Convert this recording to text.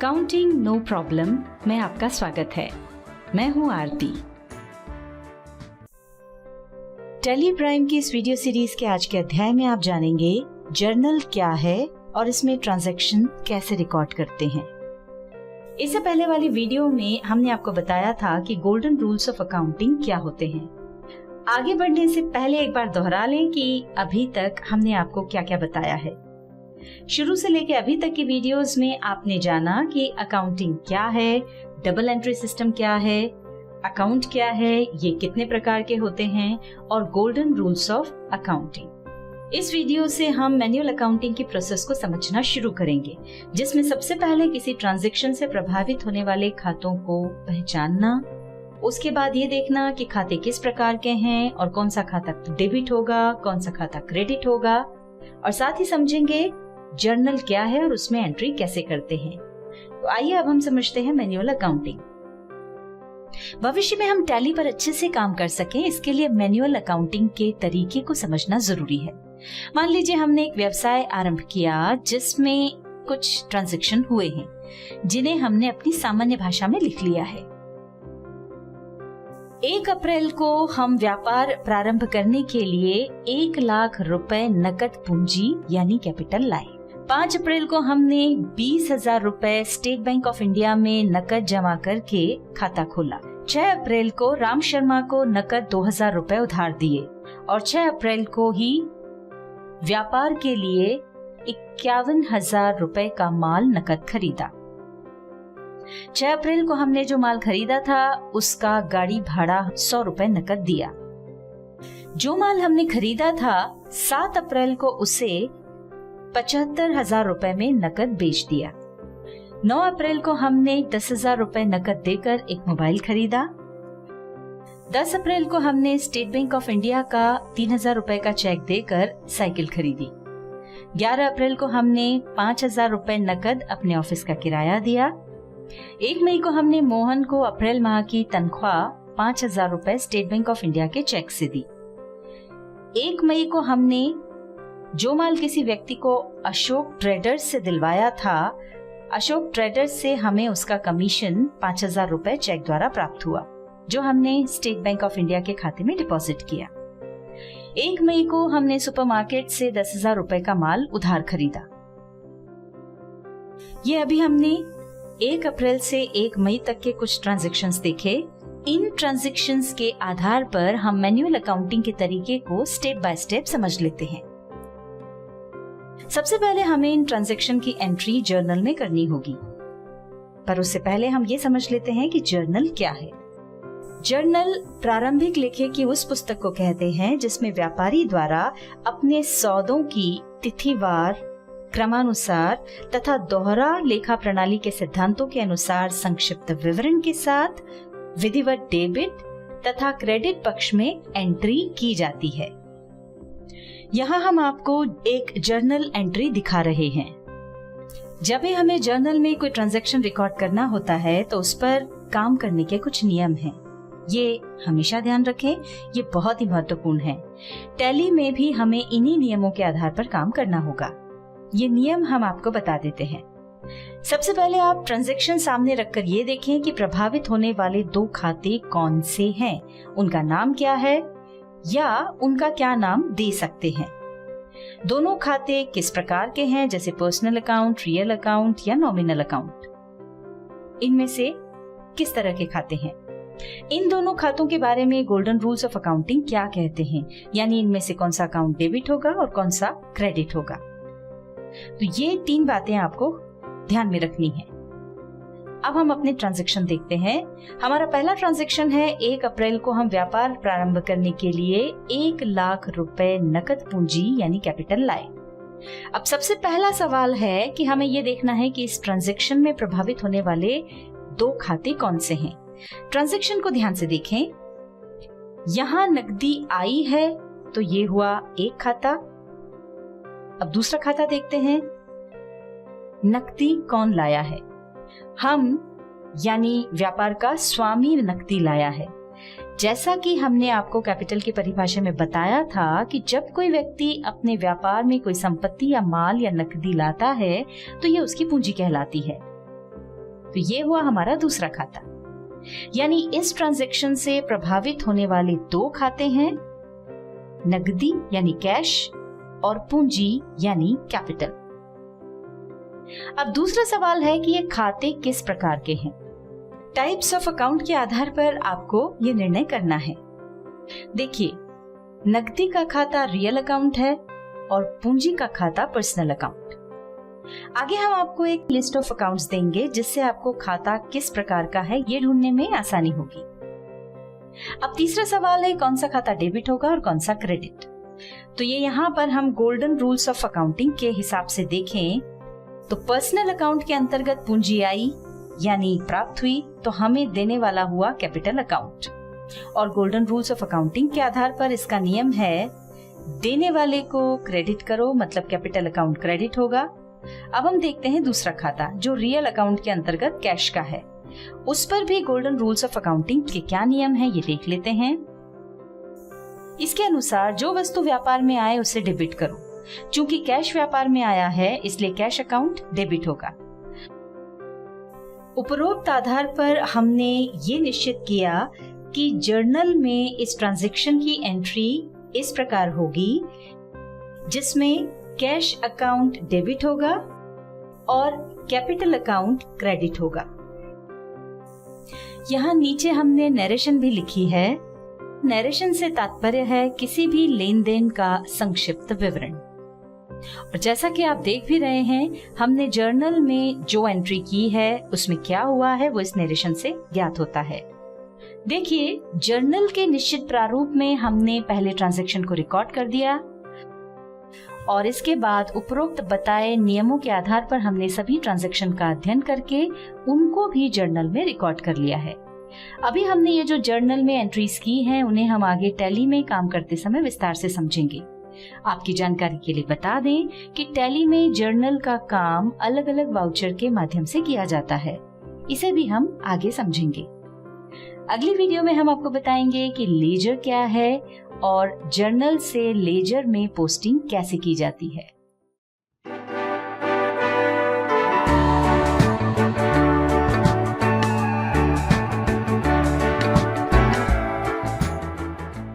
Accounting no problem में आपका स्वागत है। मैं हूं आरती। टेली प्राइम की इस वीडियो सीरीज के आज के अध्याय में आप जानेंगे जर्नल क्या है और इसमें ट्रांजैक्शन कैसे रिकॉर्ड करते हैं। इससे पहले वाली वीडियो में हमने आपको बताया था कि गोल्डन रूल्स ऑफ अकाउंटिंग क्या होते हैं। आगे बढ़ने से पहले एक बार दोहरा लें कि अभी तक हमने आपको क्या क्या बताया है। शुरू से लेकर अभी तक की वीडियोस में आपने जाना कि अकाउंटिंग क्या है, डबल एंट्री सिस्टम क्या है, अकाउंट क्या है, ये कितने प्रकार के होते हैं और गोल्डन रूल्स ऑफ अकाउंटिंग। इस वीडियो से हम मैन्युअल अकाउंटिंग की प्रोसेस को समझना शुरू करेंगे, जिसमें सबसे पहले किसी ट्रांजैक्शन से प्रभावित होने वाले खातों को पहचानना, उसके बाद ये देखना कि खाते किस प्रकार के हैं और कौन सा खाता डेबिट होगा, कौन सा खाता क्रेडिट होगा, और साथ ही समझेंगे जर्नल क्या है और उसमें एंट्री कैसे करते हैं। तो आइए अब हम समझते हैं मैन्युअल अकाउंटिंग। भविष्य में हम टैली पर अच्छे से काम कर सकें, इसके लिए मैन्युअल अकाउंटिंग के तरीके को समझना जरूरी है। मान लीजिए हमने एक व्यवसाय आरंभ किया जिसमें कुछ ट्रांजैक्शन हुए हैं, जिन्हें हमने अपनी सामान्य भाषा में लिख लिया है। 1 अप्रैल को हम व्यापार प्रारंभ करने के लिए 1 लाख रुपए नकद पूंजी यानी कैपिटल लाए। 5 अप्रैल को हमने 20,000 रुपए स्टेट बैंक ऑफ इंडिया में नकद जमा करके खाता खोला। 6 अप्रैल को राम शर्मा को नकद 2,000 रुपए उधार दिए और 6 अप्रैल को ही व्यापार के लिए 51,000 रुपए का माल नकद खरीदा। 6 अप्रैल को हमने जो माल खरीदा था उसका गाड़ी भाड़ा 100 रुपए नकद दिया। जो माल हमने खरीदा था 7 अप्रैल को उसे 75,000 रुपए में नकद बेच दिया। 9 अप्रैल को हमने 10,000 रुपए नकद देकर एक मोबाइल खरीदा। 10 अप्रैल को हमने स्टेट बैंक ऑफ इंडिया का 3,000 रुपए का चेक देकर साइकिल खरीदी। 11 अप्रैल को हमने 5,000 रुपए नकद अपने ऑफिस का किराया दिया। 1 मई को हमने मोहन को अप्रैल माह की तनख्वाह 5,000 रुपए स्टेट बैंक ऑफ इंडिया के चेक से दी। 1 मई को हमने जो माल किसी व्यक्ति को अशोक ट्रेडर्स से दिलवाया था, अशोक ट्रेडर्स से हमें उसका कमीशन 5,000 रुपए चेक द्वारा प्राप्त हुआ, जो हमने स्टेट बैंक ऑफ इंडिया के खाते में डिपॉजिट किया। 1 मई को हमने सुपरमार्केट से 10,000 रुपए का माल उधार खरीदा। ये अभी हमने 1 अप्रैल से 1 मई तक के कुछ ट्रांजैक्शंस देखे। इन ट्रांजैक्शंस के आधार पर हम मैन्युअल अकाउंटिंग के तरीके को स्टेप बाय स्टेप समझ लेते हैं। सबसे पहले हमें इन ट्रांजैक्शन की एंट्री जर्नल में करनी होगी, पर उससे पहले हम ये समझ लेते हैं कि जर्नल क्या है। जर्नल प्रारंभिक लेखे की उस पुस्तक को कहते हैं जिसमें व्यापारी द्वारा अपने सौदों की तिथिवार, क्रमानुसार तथा दोहरा लेखा प्रणाली के सिद्धांतों के अनुसार संक्षिप्त विवरण के साथ विधिवत डेबिट तथा क्रेडिट पक्ष में एंट्री की जाती है। यहाँ हम आपको एक जर्नल एंट्री दिखा रहे हैं। जब भी हमें जर्नल में कोई ट्रांजैक्शन रिकॉर्ड करना होता है तो उस पर काम करने के कुछ नियम हैं। ये हमेशा ध्यान रखें, ये बहुत ही महत्वपूर्ण है। टैली में भी हमें इन्हीं नियमों के आधार पर काम करना होगा। ये नियम हम आपको बता देते हैं। सबसे पहले आप ट्रांजैक्शन सामने रखकर ये देखें कि प्रभावित होने वाले 2 खाते कौन से हैं, उनका नाम क्या है या उनका क्या नाम दे सकते हैं। दोनों खाते किस प्रकार के हैं, जैसे पर्सनल अकाउंट, रियल अकाउंट या नॉमिनल अकाउंट। इनमें से किस तरह के खाते हैं। इन दोनों खातों के बारे में गोल्डन रूल्स ऑफ अकाउंटिंग क्या कहते हैं, यानी इनमें से कौन सा अकाउंट डेबिट होगा और कौन सा क्रेडिट होगा। तो ये 3 बातें आपको ध्यान में रखनी है। अब हम अपने ट्रांजैक्शन देखते हैं। हमारा पहला ट्रांजैक्शन है 1 अप्रैल को हम व्यापार प्रारंभ करने के लिए 1 लाख रुपए नकद पूंजी यानी कैपिटल लाए। अब सबसे पहला सवाल है कि हमें ये देखना है कि इस ट्रांजैक्शन में प्रभावित होने वाले 2 खाते कौन से हैं। ट्रांजैक्शन को ध्यान से देखें। यहाँ नकदी आई है तो ये हुआ एक खाता। अब दूसरा खाता देखते हैं। नकदी कौन लाया है? हम यानी व्यापार का स्वामी नकदी लाया है। जैसा कि हमने आपको कैपिटल की परिभाषा में बताया था कि जब कोई व्यक्ति अपने व्यापार में कोई संपत्ति या माल या नकदी लाता है तो ये उसकी पूंजी कहलाती है। तो ये हुआ हमारा दूसरा खाता। यानी इस ट्रांजैक्शन से प्रभावित होने वाले दो खाते हैं, नकदी यानी कैश और पूंजी यानी कैपिटल। अब दूसरा सवाल है कि ये खाते किस प्रकार के हैं। टाइप्स ऑफ अकाउंट के आधार पर आपको ये निर्णय करना है। देखिए, नकदी का खाता रियल अकाउंट है और पूंजी का खाता पर्सनल अकाउंट। आगे हम आपको एक लिस्ट ऑफ अकाउंट्स देंगे जिससे आपको खाता किस प्रकार का है ये ढूंढने में आसानी होगी। अब तीसरा सवाल है, कौन सा खाता डेबिट होगा और कौन सा क्रेडिट। तो ये यहाँ पर हम गोल्डन रूल्स ऑफ अकाउंटिंग के हिसाब से देखें तो पर्सनल अकाउंट के अंतर्गत पूंजी आई यानी प्राप्त हुई तो हमें देने वाला हुआ कैपिटल अकाउंट, और गोल्डन रूल्स ऑफ अकाउंटिंग के आधार पर इसका नियम है देने वाले को क्रेडिट करो, मतलब कैपिटल अकाउंट क्रेडिट होगा। अब हम देखते हैं दूसरा खाता जो रियल अकाउंट के अंतर्गत कैश का है, उस पर भी गोल्डन रूल्स ऑफ अकाउंटिंग के क्या नियम है ये देख लेते हैं। इसके अनुसार जो वस्तु व्यापार में आए उसे डेबिट करो। चूंकि कैश व्यापार में आया है इसलिए कैश अकाउंट डेबिट होगा। उपरोक्त आधार पर हमने ये निश्चित किया कि जर्नल में इस ट्रांजैक्शन की एंट्री इस प्रकार होगी जिसमें कैश अकाउंट डेबिट होगा और कैपिटल अकाउंट क्रेडिट होगा। यहाँ नीचे हमने नरेशन भी लिखी है। नरेशन से तात्पर्य है किसी भी लेन देन का संक्षिप्त विवरण। और जैसा कि आप देख भी रहे हैं, हमने जर्नल में जो एंट्री की है उसमें क्या हुआ है वो इस नरेशन से ज्ञात होता है। देखिए, जर्नल के निश्चित प्रारूप में हमने पहले ट्रांजैक्शन को रिकॉर्ड कर दिया और इसके बाद उपरोक्त बताए नियमों के आधार पर हमने सभी ट्रांजैक्शन का अध्ययन करके उनको भी जर्नल में रिकॉर्ड कर लिया है। अभी हमने ये जो जर्नल में एंट्रीज की हैं उन्हें हम आगे टैली में काम करते समय विस्तार से समझेंगे। आपकी जानकारी के लिए बता दें कि टैली में जर्नल का काम अलग अलग वाउचर के माध्यम से किया जाता है। इसे भी हम आगे समझेंगे। अगली वीडियो में हम आपको बताएंगे कि लेजर क्या है और जर्नल से लेजर में पोस्टिंग कैसे की जाती है।